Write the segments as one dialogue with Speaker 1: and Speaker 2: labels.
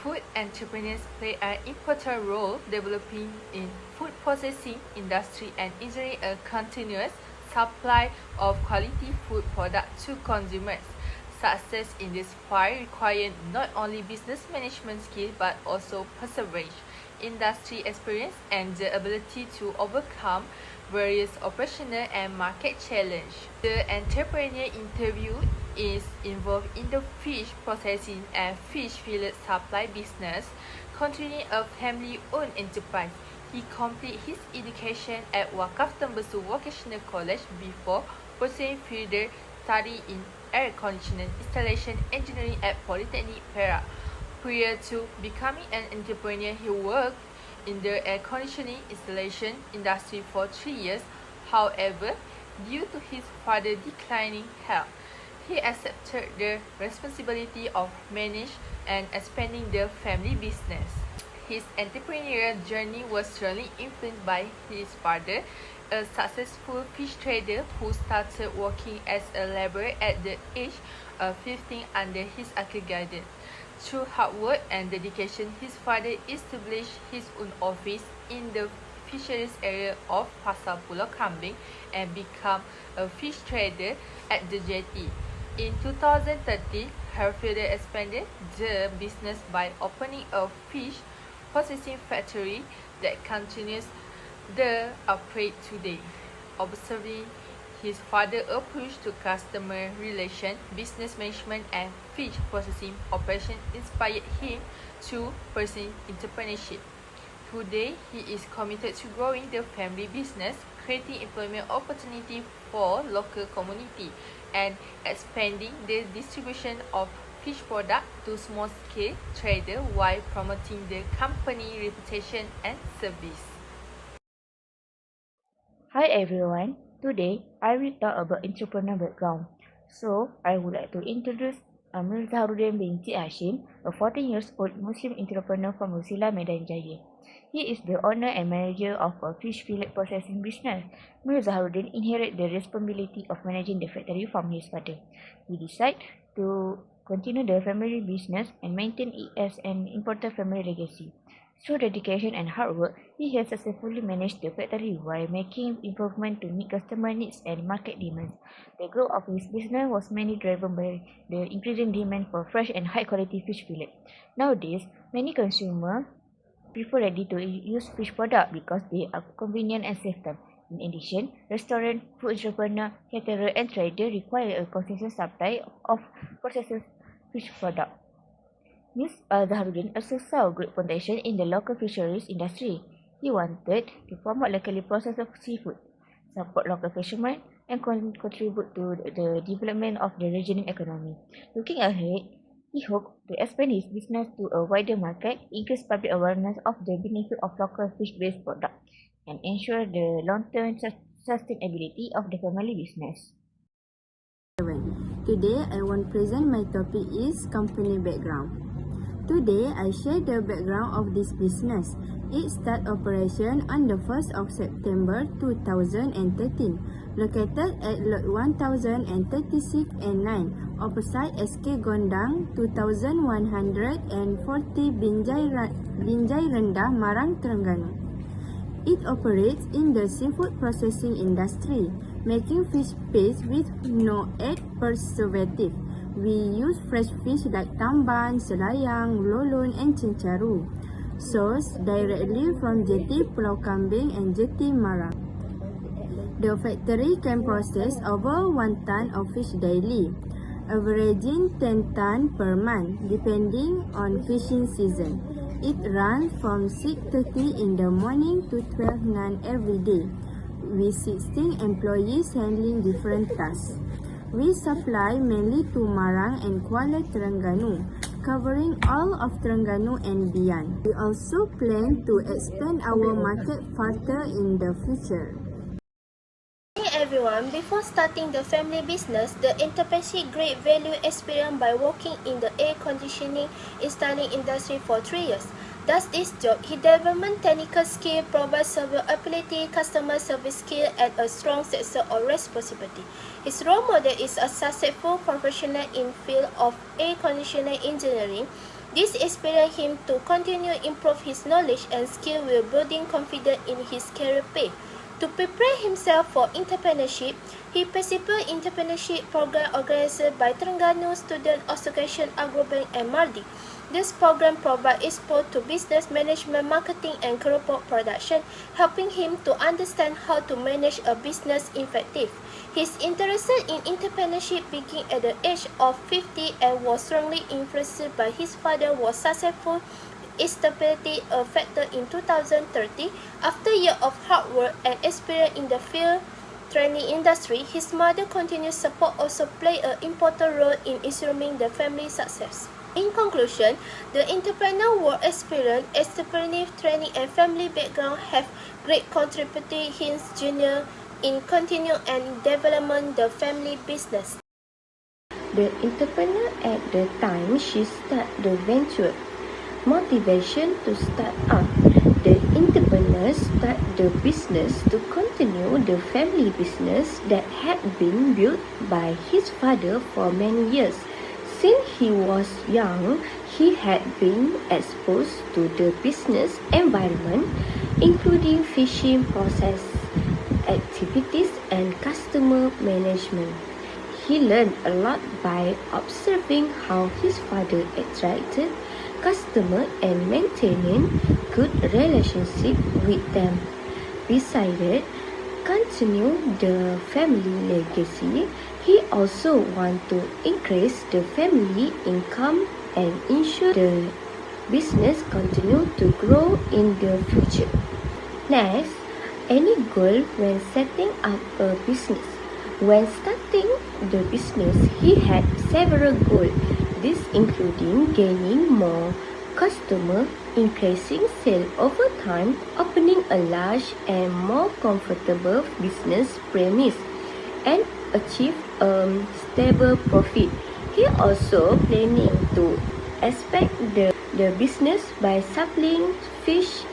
Speaker 1: Food entrepreneurs play an important role developing in food processing industry and ensuring a continuous supply of quality food products to consumers. Success in this field requires not only business management skill but also perseverance, industry experience, and the ability to overcome various operational and market challenges. The entrepreneur interview is involved in the fish processing and fish fillet supply business, continuing a family-owned enterprise. He completed his education at Wakaf Tembusu Vocational College before pursuing further study in air conditioning installation engineering at Polytechnic Perak. Prior to becoming an entrepreneur, he worked in the air conditioning installation industry for 3 years. However, due to his father's declining health, he accepted the responsibility of managing and expanding the family business. His entrepreneurial journey was strongly influenced by his father, a successful fish trader who started working as a laborer at the age of 15 under his uncle's guidance. Through hard work and dedication, his father established his own office in the fisheries area of Pasar Pulau Kambing and became a fish trader at the jetty. In 2013, her father expanded the business by opening a fish processing factory that continues to operate today. Observing his father's approach to customer relation, business management, and fish processing operation inspired him to pursue entrepreneurship. Today, he is committed to growing the family business, creating employment opportunity for local community, and expanding the distribution of fish product to small-scale traders while promoting the company reputation and service.
Speaker 2: Hi everyone, today I will talk about entrepreneur background. So, I would like to introduce Amir Zaharuddin binti Hashim, a 14 years old Muslim entrepreneur from Usila, Medan Jaya. He is the owner and manager of a fish fillet processing business. Mir Zaharuddin inherited the responsibility of managing the factory from his father. He decided to continue the family business and maintain it as an important family legacy. Through dedication and hard work, he has successfully managed the factory while making improvements to meet customer needs and market demands. The growth of his business was mainly driven by the increasing demand for fresh and high-quality fish fillet. Nowadays, many consumers prefer ready-to-use fish products because they are convenient and safe. In addition, restaurant, food entrepreneur, caterer, and trader require a consistent supply of processed fish products. Ms. Zaharuddin also saw great potential in the local fisheries industry. He wanted to promote locally processed seafood, support local fishermen, and contribute to the development of the regional economy. Looking ahead, he hoped to expand his business to a wider market, increase public awareness of the benefit of local fish-based products, and ensure the long-term sustainability of the family business.
Speaker 3: Today, I want to present my topic is company background. Today, I share the background of this business. It started operation on the 1st of September 2013, located at Lot 1036 and 9, opposite SK Gondang 2140 Binjai Rendah, Marang, Terengganu. It operates in the seafood processing industry, making fish paste with no add preservative. We use fresh fish like tamban, selayang, lolon, and cincaru, sourced directly from jetty Pulau Kambing and jetty Marang. The factory can process over 1 ton of fish daily, averaging 10 tons per month, depending on fishing season. It runs from 6:30 in the morning to 12 noon every day, with 16 employees handling different tasks. We supply mainly to Marang and Kuala Terengganu, covering all of Terengganu and beyond. We also plan to expand our market further in the future.
Speaker 4: Hey everyone. Before starting the family business, the entrepreneur great value experience by working in the air conditioning installing industry for 3 years. Thus this job, he developed technical skill, provides several ability, customer service skill, and a strong sense of responsibility. His role model is a successful professional in field of air conditioning engineering. This inspired him to continue improve his knowledge and skill while building confidence in his career path. To prepare himself for entrepreneurship, he participated in entrepreneurship program organized by Terengganu Student Association Agrobank and Maldi. This program provides exposure to business management, marketing, and crop production, helping him to understand how to manage a business effectively. His interest in entrepreneurship began at the age of 50 and was strongly influenced by his father was successful stability a factor in 2030. After years of hard work and experience in the field training industry, his mother continued support also played an important role in ensuring the family's success. In conclusion, the entrepreneur work experience, entrepreneurial training and family background have great contributed his junior in continue and development the family business.
Speaker 5: The entrepreneur at the time she started the venture. Motivation to start up. The entrepreneur started the business to continue the family business that had been built by his father for many years. Since he was young, he had been exposed to the business environment, including fishing process activities and customer management. He learned a lot by observing how his father attracted customers and maintaining good relationship with them. Besides, continue the family legacy, he also want to increase the family income and ensure the business continue to grow in the future. Next, any goal when setting up a business. When starting the business, he had several goals. This including gaining more customers, increasing sales over time, opening a large and more comfortable business premise, and achieve a stable profit. He also planning to expand the business by supplying fish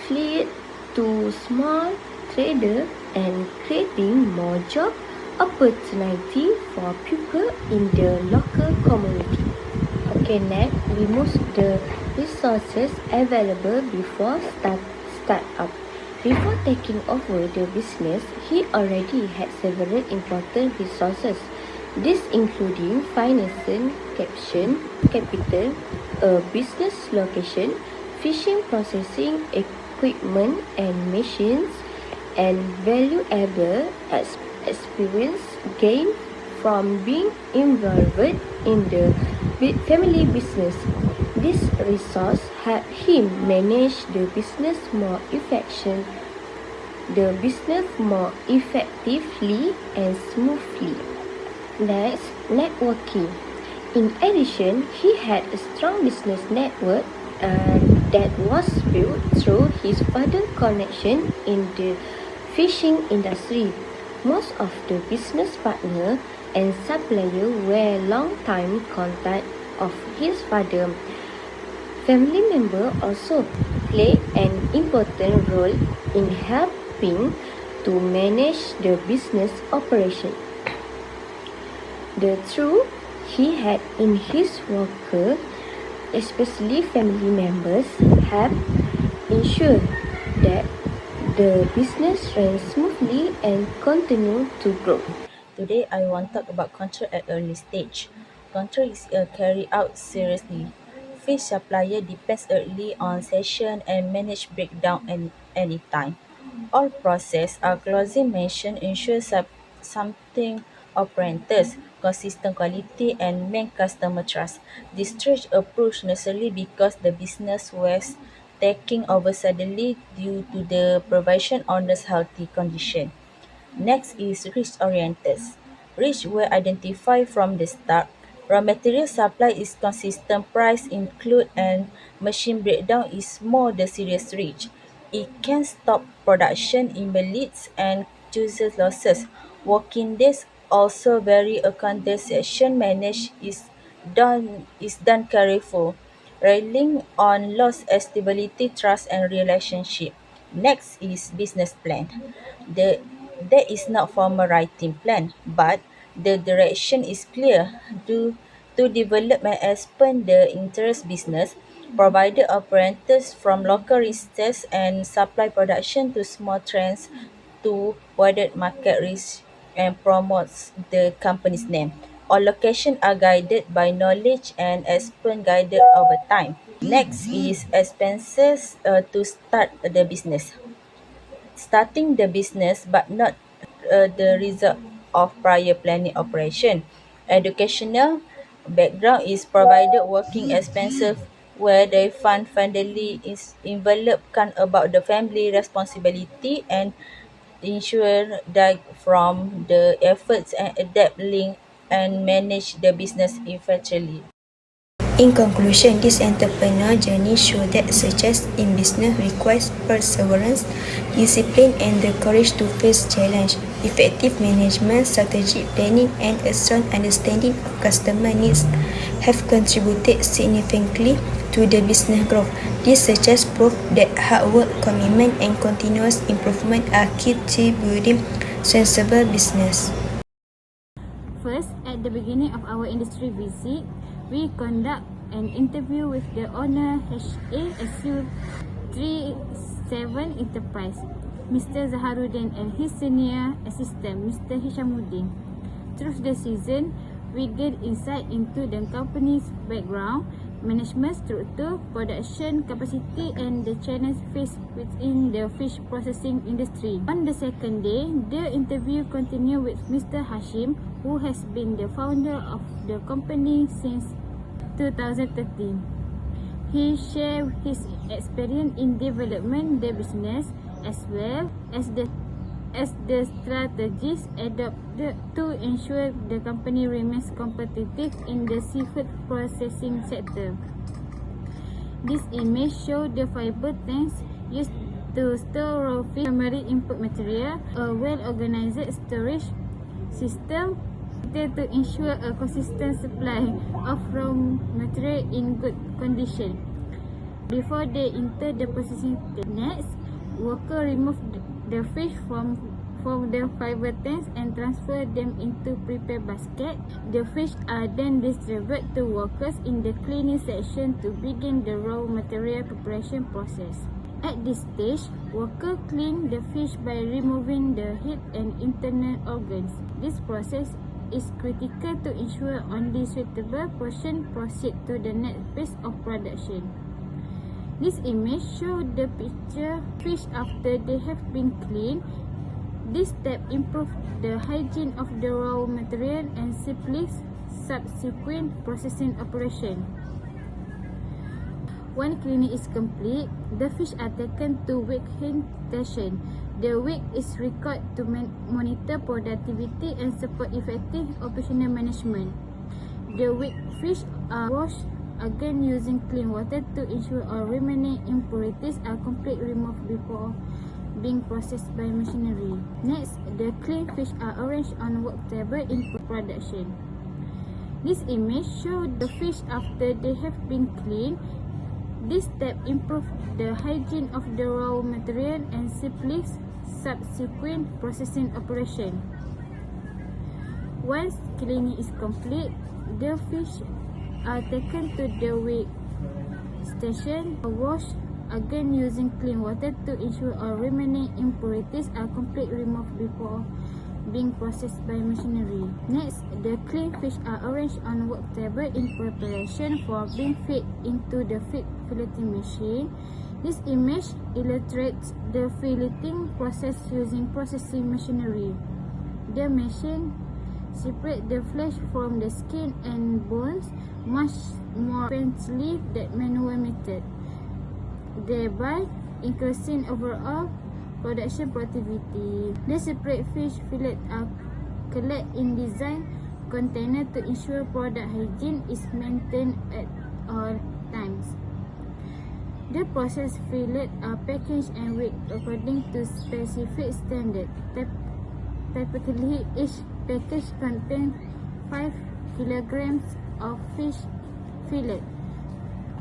Speaker 5: fleet to small traders and creating more job opportunity for people in the local community. Okay, next, remove the resources available before start up. Before taking over the business, he already had several important resources. This including financing, capital, a business location, fishing processing equipment and machines, and valuable experience gained from being involved in the family business. This resource helped him manage the business more effectively and smoothly. Next, networking. In addition, he had a strong business network that was built through his father's connection in the fishing industry. Most of the business partners and suppliers were long-time contacts of his father. Family members also play an important role in helping to manage the business operation. The trust he had in his workers, especially family members, have ensured that the business ran smoothly and continued to grow.
Speaker 6: Today, I want to talk about control at early stage. Control is carried out seriously. Fish supplier depends early on session and manage breakdown any time. All process are closely mentioned ensure something operators, consistent quality and main customer trust. This stretch approach necessarily because the business was taking over suddenly due to the provision owner's healthy condition. Next is risk oriented. Risk were identified from the start. Raw material supply is consistent, price include and machine breakdown is more the serious risk. It can stop production, immediate and causes losses. Working days also vary. A conversation managed is done careful, relying on loss stability, trust and relationship. Next is business plan. The There is not formal writing plan, but the direction is clear. To develop and expand the interest business, provided operators from local research and supply production to small trends to wider market reach and promotes the company's name. All locations are guided by knowledge and expand guided over time. Next is expenses to start the business. Starting the business but not the result of prior planning operation. Educational background is provided. Working expenses where they fund finally is enveloped can about the family responsibility and ensure that from the efforts and adapt link and manage the business effectively.
Speaker 3: In conclusion, this entrepreneurial journey shows that success in business requires perseverance, discipline, and the courage to face challenge. Effective management, strategic planning, and a strong understanding of customer needs have contributed significantly to the business growth. This success proof that hard work, commitment, and continuous improvement are key to building sustainable business.
Speaker 2: First, at the beginning of our industry visit, we conduct an interview with the owner H.A.SU 37 Enterprise, Mr. Zaharuddin, and his senior assistant, Mr. Hishamuddin. Through the season, we gain insight into the company's background, management structure, production capacity, and the challenges faced within the fish processing industry. On the second day, the interview continued with Mr. Hashim, who has been the founder of the company since 2013. He shared his experience in development the business as well as the strategies adopted to ensure the company remains competitive in the seafood processing sector. This image shows the fiber tanks used to store raw fish, primary input material, a well-organized storage system to ensure a consistent supply of raw material in good condition. Before they enter the processing nets, workers remove the fish from the fiber tanks and transfer them into prepared basket. The fish are then distributed to workers in the cleaning section to begin the raw material preparation process. At this stage, workers clean the fish by removing the head and internal organs. This process is critical to ensure only suitable portion proceed to the next phase of production. This image shows the picture fish after they have been cleaned. This step improves the hygiene of the raw material and simplifies subsequent processing operation. When cleaning is complete, the fish are taken to weigh station. The weight is recorded to monitor productivity and support effective operational management. The weighed fish are washed again using clean water to ensure all remaining impurities are completely removed before being processed by machinery. Next, the clean fish are arranged on work table in production. This image shows the fish after they have been cleaned. This step improves the hygiene of the raw material and simplifies subsequent processing operation. Once cleaning is complete, the fish are taken to the weigh station, washed again using clean water to ensure all remaining impurities are completely removed before being processed by machinery. Next, the clean fish are arranged on work table in preparation for being fed into the feed filleting machine. This image illustrates the filleting process using processing machinery. The machine separates the flesh from the skin and bones much more efficiently than manual method, thereby increasing overall production productivity. The separate fish fillets are collected in designed containers to ensure product hygiene is maintained at all times. The processed fillets are packaged and weighed according to specific standards.
Speaker 3: Typically, each package contains 5 kilograms of fish fillet.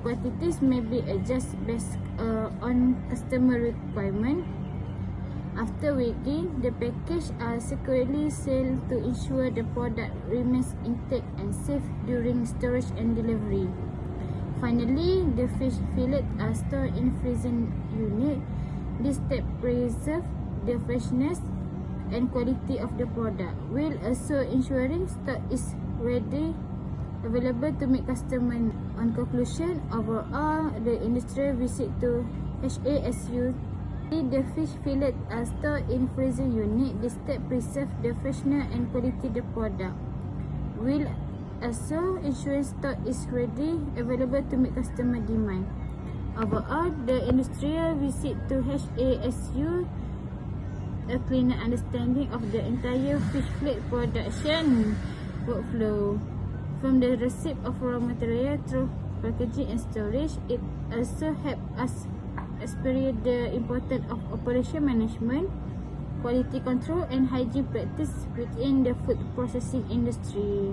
Speaker 3: Quantities may be adjusted based on customer requirement. After weighing, the packages are securely sealed to ensure the product remains intact and safe during storage and delivery. Finally, the fish fillets are stored in freezing unit. This step preserves the freshness and quality of the product, while also ensuring stock is ready, available to meet customer. On conclusion, overall, the industrial visit to H.A.SU, the fish fillets are stored in freezing unit. This step preserves the freshness and quality of the product, while also ensuring stock is ready, available to meet customer demand. Overall, the industrial visit to H.A.SU a cleaner understanding of the entire fish fillet production workflow, from the receipt of raw material through packaging and storage. It also helps us experience the importance of operation management, quality control, and hygiene practice within the food processing industry.